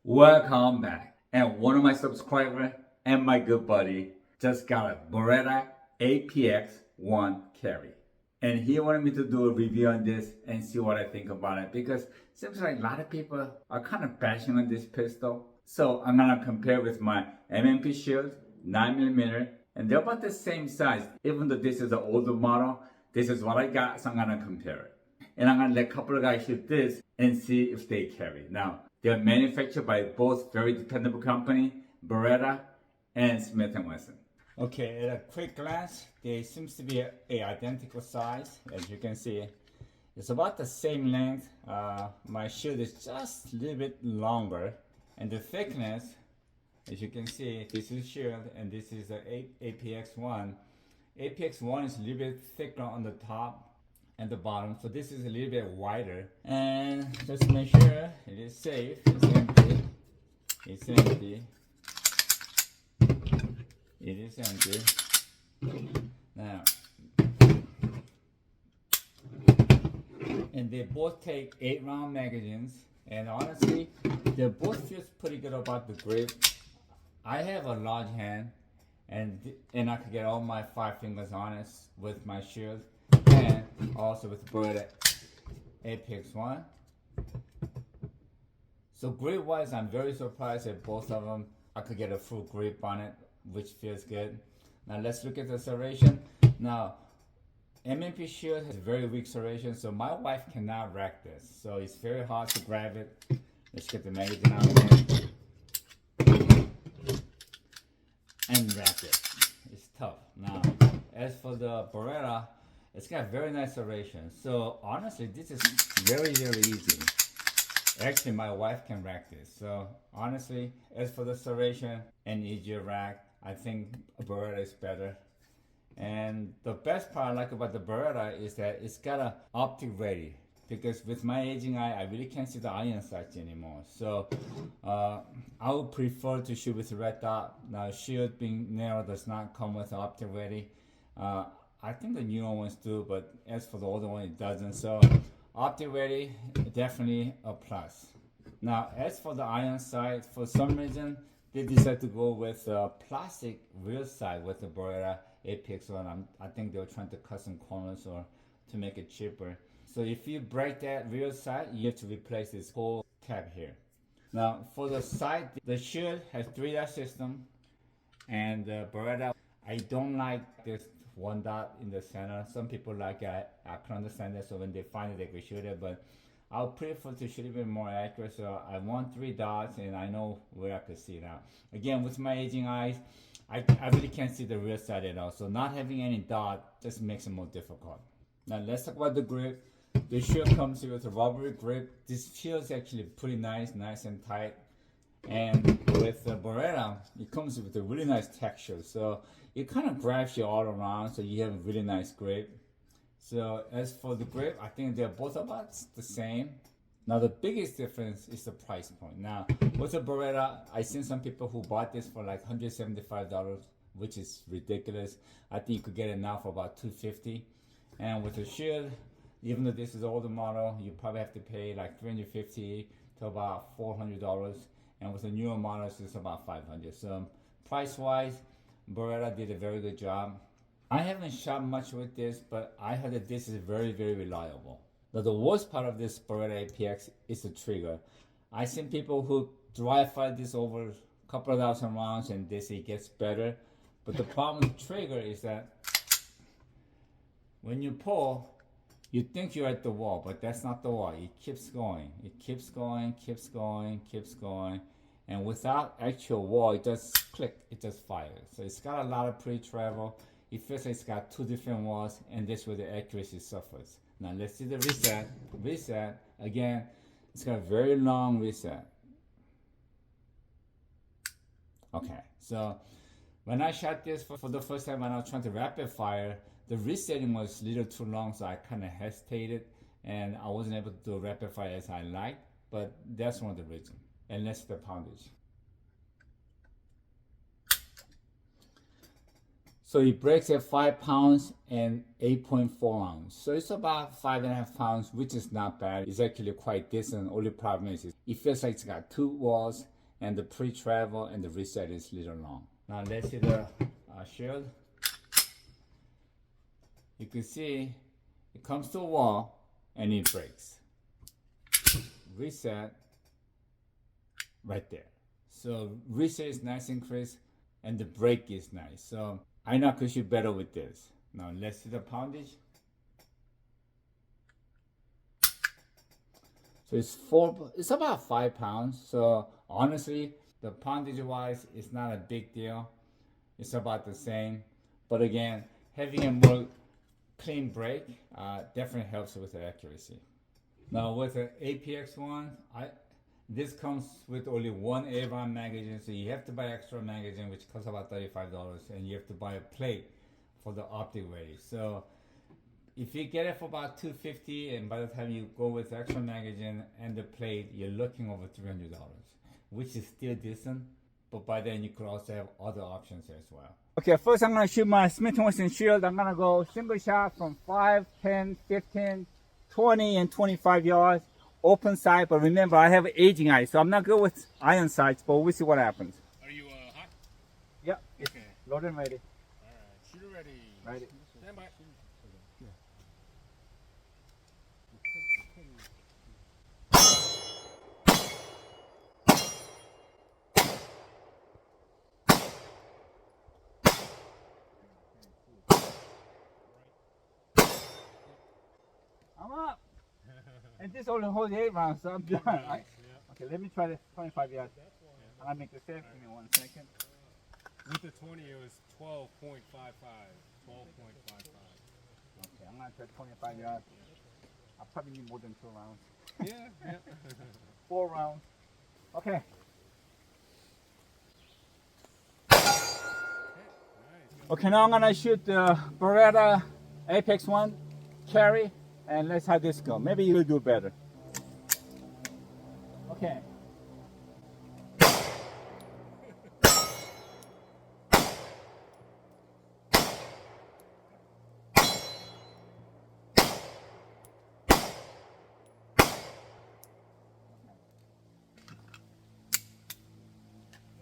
Welcome back. And one of my subscribers and my good buddy just got a Beretta APX1 Carry. And he wanted me to do a review on this and see what I think about it because it seems like a lot of people are kind of bashing on this pistol. So I'm gonna compare with my MMP Shield 9mm, and they're about the same size. Even though this is an older model, this is what I got, so I'm gonna compare it. And I'm gonna let a couple of guys shoot this and see if they carry. Now, they're manufactured by both very dependable company, Beretta and Smith & Wesson. Okay, at a quick glance, they seems to be a identical size. As you can see, it's about the same length. My shield is just a little bit longer, and the thickness, as you can see, this is shield and this is the APX1. APX1 is a little bit thicker on the top and the bottom, so this is a little bit wider. And just to make sure it is safe, it's empty. It's empty. It is empty. Now, and they both take 8-round magazines, and honestly, they both feels pretty good about the grip. I have a large hand, and I could get all my 5 fingers on it with my shield, and also with the Beretta APX1. So grip wise, I'm very surprised at both of them. I could get a full grip on it, which feels good. Now let's look at the serration. Now, MMP Shield has very weak serration, so my wife cannot rack this. So it's very hard to grab it. Let's get the magazine out again and rack it. It's tough. Now, as for the Beretta, it's got very nice serration. So honestly, this is very, very easy. Actually, my wife can rack this. So honestly, as for the serration and easier rack, I think Beretta is better. And the best part I like about the Beretta is that it's got an optic ready. Because with my aging eye, I really can't see the iron sights anymore. So I would prefer to shoot with a red dot. Now, shield being narrow does not come with optic ready. I think the newer ones do, but as for the older one, it doesn't. So optic ready, definitely a plus. Now, as for the iron sight, for some reason, they decided to go with a plastic rear sight with the Beretta APX1. I think they were trying to cut some corners or to make it cheaper. So if you break that rear sight, you have to replace this whole tab here. Now, for the sight, the shield has 3-dot system, and the Beretta, I don't like this 1 dot in the center. Some people like it. I can understand that, so when they find it, they can shoot it, but I'll prefer to shoot a bit more accurate, so I want 3 dots, and I know where I can see it now. Again, with my aging eyes, I really can't see the rear side at all, so not having any dot just makes it more difficult. Now, let's talk about the grip. The shield comes with a rubbery grip. This feels actually pretty nice and tight. And with the Beretta, it comes with a really nice texture. So it kind of grabs you all around, so you have a really nice grip. So as for the grip, I think they're both about the same. Now the biggest difference is the price point. Now with the Beretta, I've seen some people who bought this for like $175, which is ridiculous. I think you could get it now for about $250. And with the shield, even though this is an older model, you probably have to pay like $350 to about $400. And with the newer models, it's about $500. So price-wise, Beretta did a very good job. I haven't shot much with this, but I heard that this is very, very reliable. Now the worst part of this Beretta APX is the trigger. I've seen people who dry fire this over a couple of thousand rounds and they say it gets better. But the problem with the trigger is that when you pull, you think you're at the wall, but that's not the wall. It keeps going. It keeps going, keeps going, keeps going. And without actual wall, it just click, it just fires. So it's got a lot of pre-travel. It feels like it's got 2 different walls, and this is where the accuracy suffers. Now let's see the reset. Reset, again, it's got a very long reset. Okay, so when I shot this for the first time when I was trying to rapid fire, the resetting was a little too long, so I kind of hesitated, and I wasn't able to do a rapid fire as I liked, but that's one of the reasons. And let's see the poundage. So it breaks at 5 pounds and 8.4 ounces. So it's about 5.5 pounds, which is not bad. It's actually quite decent. Only problem is it feels like it's got 2 walls and the pre-travel and the reset is a little long. Now let's see the shield. You can see it comes to a wall and it breaks. Reset right there. So reset is nice and crisp and the brake is nice. So I know I could shoot better with this. Now let's see the poundage. So it's about 5 pounds. So honestly, the poundage wise, it's not a big deal. It's about the same. But again, having a more clean brake definitely helps with the accuracy. Now with the APX1, this comes with only one A1 magazine, so you have to buy extra magazine, which costs about $35, and you have to buy a plate for the optic race. So if you get it for about $250, and by the time you go with extra magazine and the plate, you're looking over $300, which is still decent. But by then you could also have other options as well. Okay, first I'm gonna shoot my Smith & Wesson shield. I'm gonna go single shot from 5, 10, 15, 20, and 25 yards. Open sight, but remember I have aging eye, so I'm not good with iron sights, but we'll see what happens. Are you hot? Yep, it's okay. Loaded and ready. Alright, shooter ready. Ready. Stand by. I'm up. And this only holds 8 rounds, so I'm done. Right? Yeah. Okay, let me try the 25 yards. I'll make the save. Give me 1 second. With the 20, it was 12.55. 12.55. Okay, I'm gonna try 25 yards. I'll probably need more than 2 rounds. Yeah, yeah. 4 rounds. Okay. Okay, now I'm gonna shoot the Beretta APX A1 Carry, and let's have this go. Maybe you'll do better. Okay.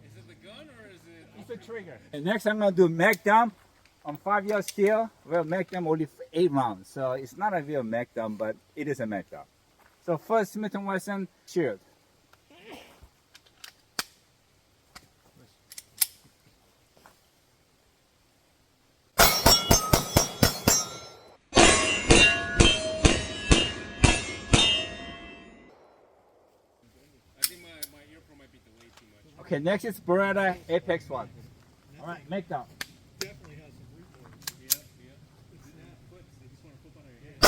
Is it the gun or is it? It's a trigger. And next I'm gonna do mag dump on 5-yard steel. Well, mag dump only 8 rounds, so it's not a real mag dump, but it is a mag dump. So first Smith & Wesson shield. I think my earphone might be delayed too much. Okay, next is Beretta APX A1. All right, mag dump. Definitely has some recoil. Yeah, yeah. It's snap flips. They just want to flip out of your head.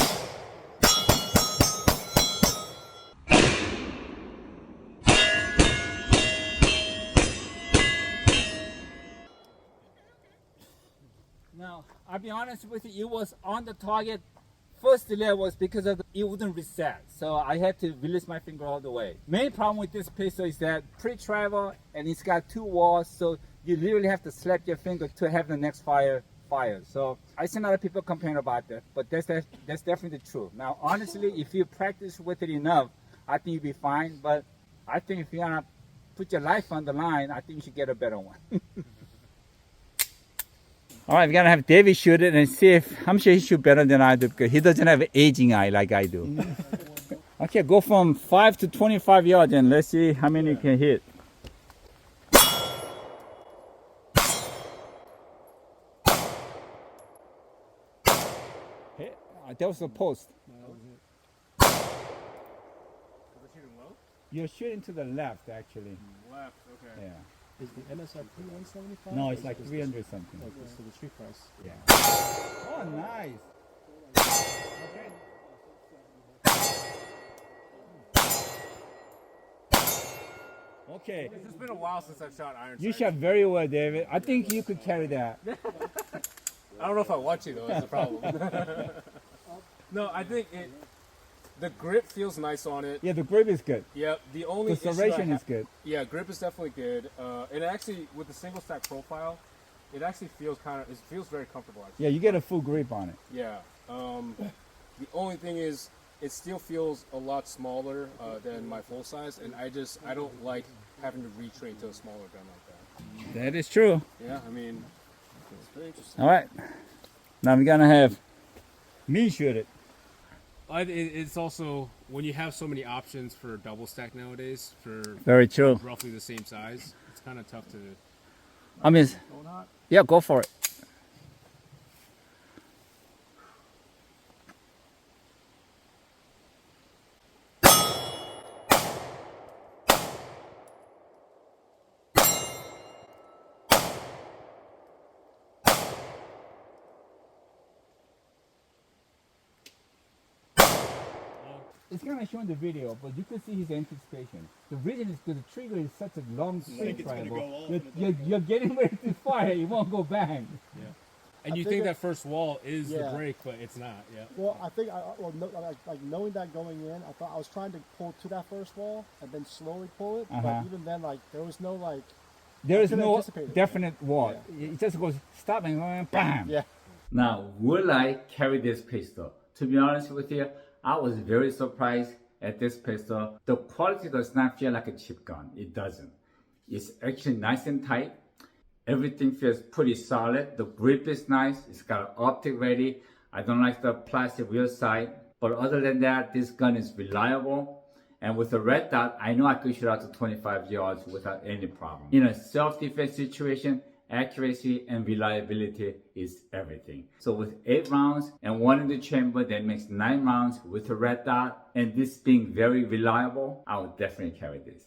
Now, I'll be honest with you, it was on the target. First delay was because of it wouldn't reset, so I had to release my finger all the way. Main problem with this pistol is that pre-travel, and it's got 2 walls, so you literally have to slap your finger to have the next fire. So I see a lot of people complain about that, but that's definitely true. Now, honestly, if you practice with it enough, I think you'll be fine. But I think if you wanna put your life on the line, I think you should get a better one. All right, we're gonna have David shoot it and see if I'm sure he shoot better than I do because he doesn't have an aging eye like I do. Okay, go from 5 to 25 yards and let's see how many you can hit. Hey, that was the post. Was it shooting low? You're shooting to the left, actually. Left, okay. Yeah. Is the MSRP 175? No, it's like 300 something. Okay, so the street price. Yeah. Oh, nice. Okay. It's been a while since I've shot iron You sights. shot very well, David. I think you could carry that. I don't know if I want to though. That's the problem. No, I think the grip feels nice on it. Yeah, the grip is good. Yep. The only The issue I serration ha- is good. Yeah, grip is definitely good. And actually, with the single stack profile, it actually feels it feels very comfortable. Actually. Yeah, you get a full grip on it. Yeah. The only thing is, it still feels a lot smaller than my full size, and I don't like having to retrain to a smaller gun like that. That is true. Yeah, I mean, It's very interesting. All right. Now we're gonna have me shoot it. it's also when you have so many options for double stack nowadays for Very true. roughly the same size, it's kind of tough to. I mean, Going hot. yeah, go for it. It's kind of showing the video, but you can see his anticipation. The reason is because the trigger is such a long swing it's gonna triangle. go off You're, and you're getting ready to fire, it won't go bang. And I you think think it- that first wall is the Yeah. brake, but it's not. Yeah. Well, I think like knowing that going in, I thought I was trying to pull to that first wall and then slowly pull it. Uh-huh. But even then, like there was no like. There is couldn't no anticipate it. definite wall. It just goes stop and bam. Yeah. Now, will I carry this pistol? To be honest with you, I was very surprised at this pistol. The quality does not feel like a cheap gun. It doesn't. It's actually nice and tight. Everything feels pretty solid. The grip is nice. It's got an optic ready. I don't like the plastic wheel side. But other than that, this gun is reliable. And with the red dot, I know I could shoot out to 25 yards without any problem. In a self-defense situation, accuracy and reliability is everything. So with 8 rounds and 1 in the chamber, that makes 9 rounds with the red dot. And this being very reliable, I would definitely carry this.